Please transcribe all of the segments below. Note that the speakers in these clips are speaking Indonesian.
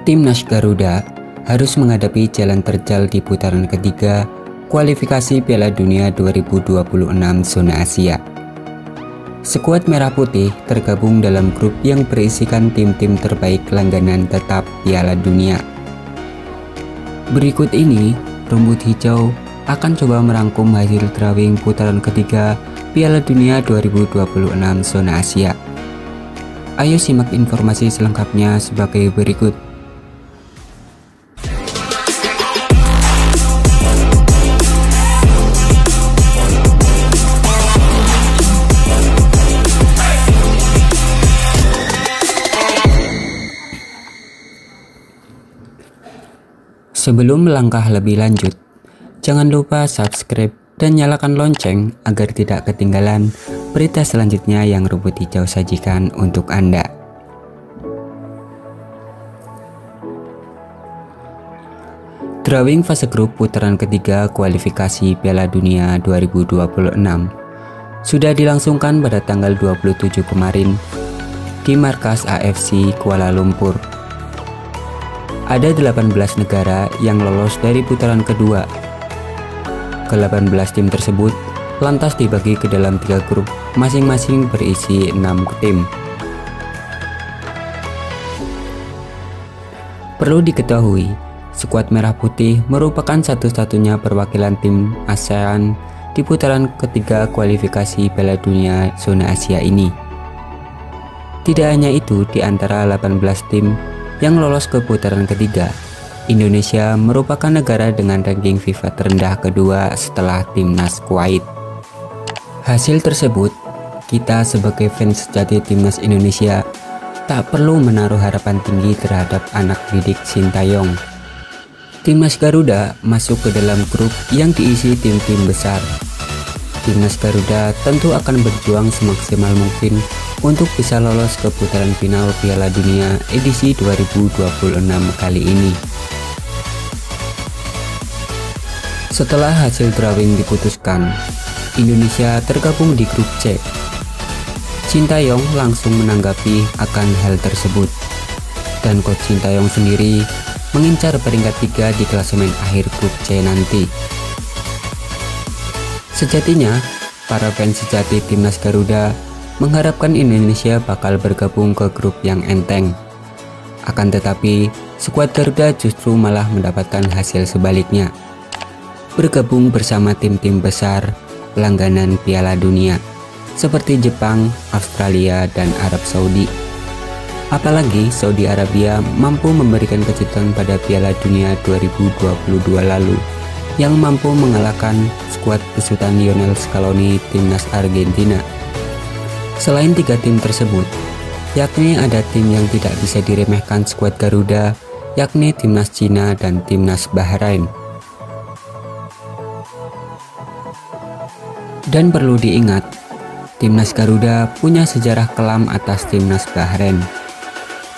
Timnas Garuda harus menghadapi jalan terjal di putaran ketiga kualifikasi Piala Dunia 2026 zona Asia. Skuad Merah Putih tergabung dalam grup yang berisikan tim-tim terbaik langganan tetap Piala Dunia. Berikut ini, Rumput Hijau akan coba merangkum hasil drawing putaran ketiga Piala Dunia 2026 zona Asia. Ayo simak informasi selengkapnya sebagai berikut. Sebelum melangkah lebih lanjut, jangan lupa subscribe dan nyalakan lonceng agar tidak ketinggalan berita selanjutnya yang Rumput Hijau sajikan untuk Anda. Drawing fase grup putaran ketiga kualifikasi Piala Dunia 2026 sudah dilangsungkan pada tanggal 27 kemarin di markas AFC Kuala Lumpur. Ada 18 negara yang lolos dari putaran kedua. Ke-18 tim tersebut lantas dibagi ke dalam 3 grup, masing-masing berisi 6 tim. Perlu diketahui, skuad Merah Putih merupakan satu-satunya perwakilan tim ASEAN di putaran ketiga kualifikasi Piala Dunia zona Asia ini. Tidak hanya itu, di antara 18 tim yang lolos ke putaran ketiga, Indonesia merupakan negara dengan ranking FIFA terendah kedua setelah timnas Kuwait. Hasil tersebut, kita sebagai fans sejati timnas Indonesia tak perlu menaruh harapan tinggi terhadap anak didik Sintayong. Timnas Garuda masuk ke dalam grup yang diisi tim-tim besar. Timnas Garuda tentu akan berjuang semaksimal mungkin untuk bisa lolos ke putaran final Piala Dunia edisi 2026 kali ini. Setelah hasil drawing diputuskan, Indonesia tergabung di grup C. Sintayong langsung menanggapi akan hal tersebut, dan coach Sintayong sendiri mengincar peringkat 3 di klasemen akhir grup C nanti. Sejatinya, para fans sejati timnas Garuda mengharapkan Indonesia bakal bergabung ke grup yang enteng. Akan tetapi, skuad Garuda justru malah mendapatkan hasil sebaliknya, bergabung bersama tim-tim besar langganan Piala Dunia seperti Jepang, Australia, dan Arab Saudi. Apalagi Saudi Arabia mampu memberikan kejutan pada Piala Dunia 2022 lalu yang mampu mengalahkan skuad besutan Lionel Scaloni timnas Argentina. Selain 3 tim tersebut, yakni ada tim yang tidak bisa diremehkan skuad Garuda, yakni timnas Cina dan timnas Bahrain. Dan perlu diingat, timnas Garuda punya sejarah kelam atas timnas Bahrain.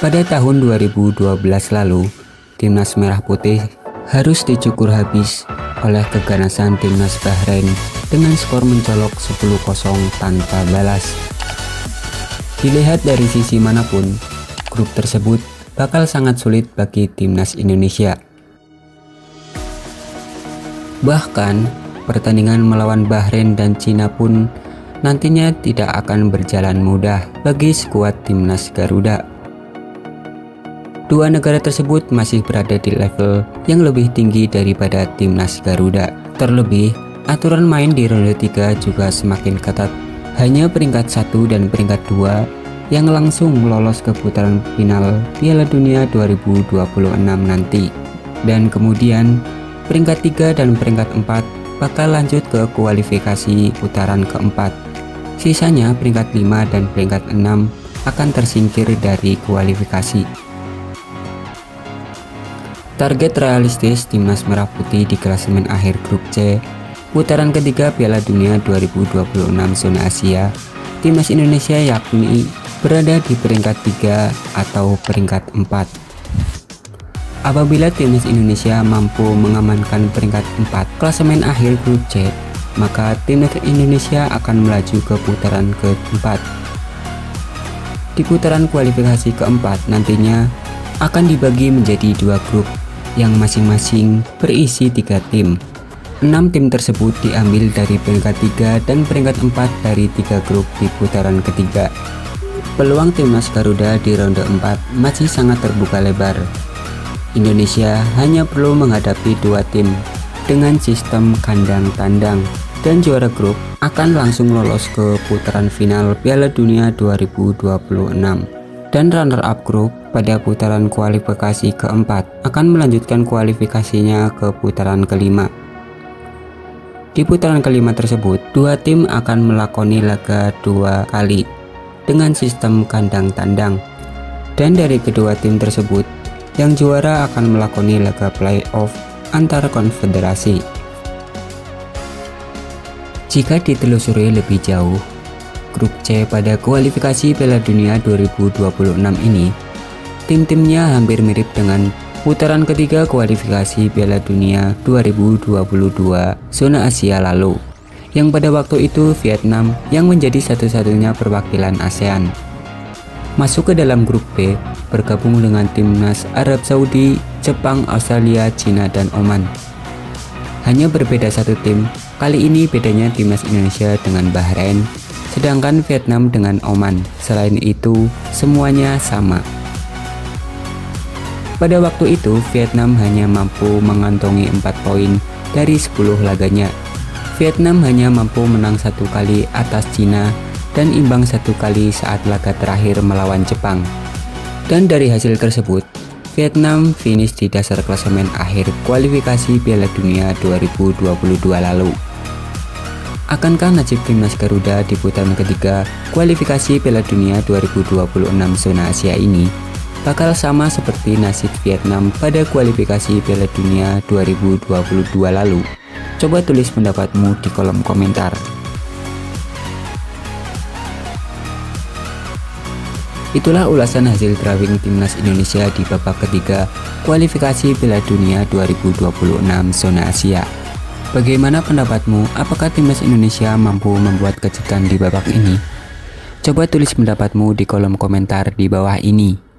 Pada tahun 2012 lalu, timnas Merah Putih harus dicukur habis oleh keganasan timnas Bahrain dengan skor mencolok 10-0 tanpa balas. Dilihat dari sisi manapun, grup tersebut bakal sangat sulit bagi timnas Indonesia. Bahkan, pertandingan melawan Bahrain dan Cina pun nantinya tidak akan berjalan mudah bagi skuad timnas Garuda. Dua negara tersebut masih berada di level yang lebih tinggi daripada timnas Garuda. Terlebih, aturan main di ronde 3 juga semakin ketat. Hanya peringkat 1 dan peringkat 2 yang langsung lolos ke putaran final Piala Dunia 2026 nanti. Dan kemudian peringkat 3 dan peringkat 4 bakal lanjut ke kualifikasi putaran keempat. Sisanya peringkat 5 dan peringkat 6 akan tersingkir dari kualifikasi. Target realistis timnas Merah Putih di klasemen akhir grup C putaran ketiga Piala Dunia 2026 zona Asia, timnas Indonesia yakni berada di peringkat 3 atau peringkat 4. Apabila timnas Indonesia mampu mengamankan peringkat 4 klasemen akhir grup C, maka timnas Indonesia akan melaju ke putaran keempat. Di putaran kualifikasi keempat nantinya akan dibagi menjadi 2 grup yang masing-masing berisi 3 tim. 6 tim tersebut diambil dari peringkat 3 dan peringkat 4 dari 3 grup di putaran ketiga. Peluang timnas Garuda di ronde 4 masih sangat terbuka lebar. Indonesia hanya perlu menghadapi 2 tim dengan sistem kandang tandang, dan juara grup akan langsung lolos ke putaran final Piala Dunia 2026. Dan runner-up grup pada putaran kualifikasi keempat akan melanjutkan kualifikasinya ke putaran kelima. Di putaran kelima tersebut, 2 tim akan melakoni laga 2 kali dengan sistem kandang tandang, dan dari kedua tim tersebut, yang juara akan melakoni laga playoff antar konfederasi. Jika ditelusuri lebih jauh, grup C pada kualifikasi Piala Dunia 2026 ini, tim-timnya hampir mirip dengan putaran ketiga kualifikasi Piala Dunia 2022 zona Asia lalu, yang pada waktu itu Vietnam yang menjadi satu-satunya perwakilan ASEAN. Masuk ke dalam grup B, bergabung dengan timnas Arab Saudi, Jepang, Australia, Cina, dan Oman. Hanya berbeda 1 tim, kali ini bedanya timnas Indonesia dengan Bahrain, sedangkan Vietnam dengan Oman. Selain itu, semuanya sama. Pada waktu itu, Vietnam hanya mampu mengantongi 4 poin dari 10 laganya. Vietnam hanya mampu menang 1 kali atas Cina dan imbang 1 kali saat laga terakhir melawan Jepang. Dan dari hasil tersebut, Vietnam finish di dasar klasemen akhir kualifikasi Piala Dunia 2022 lalu. Akankah nasib timnas Garuda di putaran ketiga kualifikasi Piala Dunia 2026 zona Asia ini bakal sama seperti nasib Vietnam pada kualifikasi Piala Dunia 2022 lalu? Coba tulis pendapatmu di kolom komentar. Itulah ulasan hasil drawing timnas Indonesia di babak ketiga kualifikasi Piala Dunia 2026 zona Asia. Bagaimana pendapatmu? Apakah timnas Indonesia mampu membuat kejutan di babak ini? Coba tulis pendapatmu di kolom komentar di bawah ini.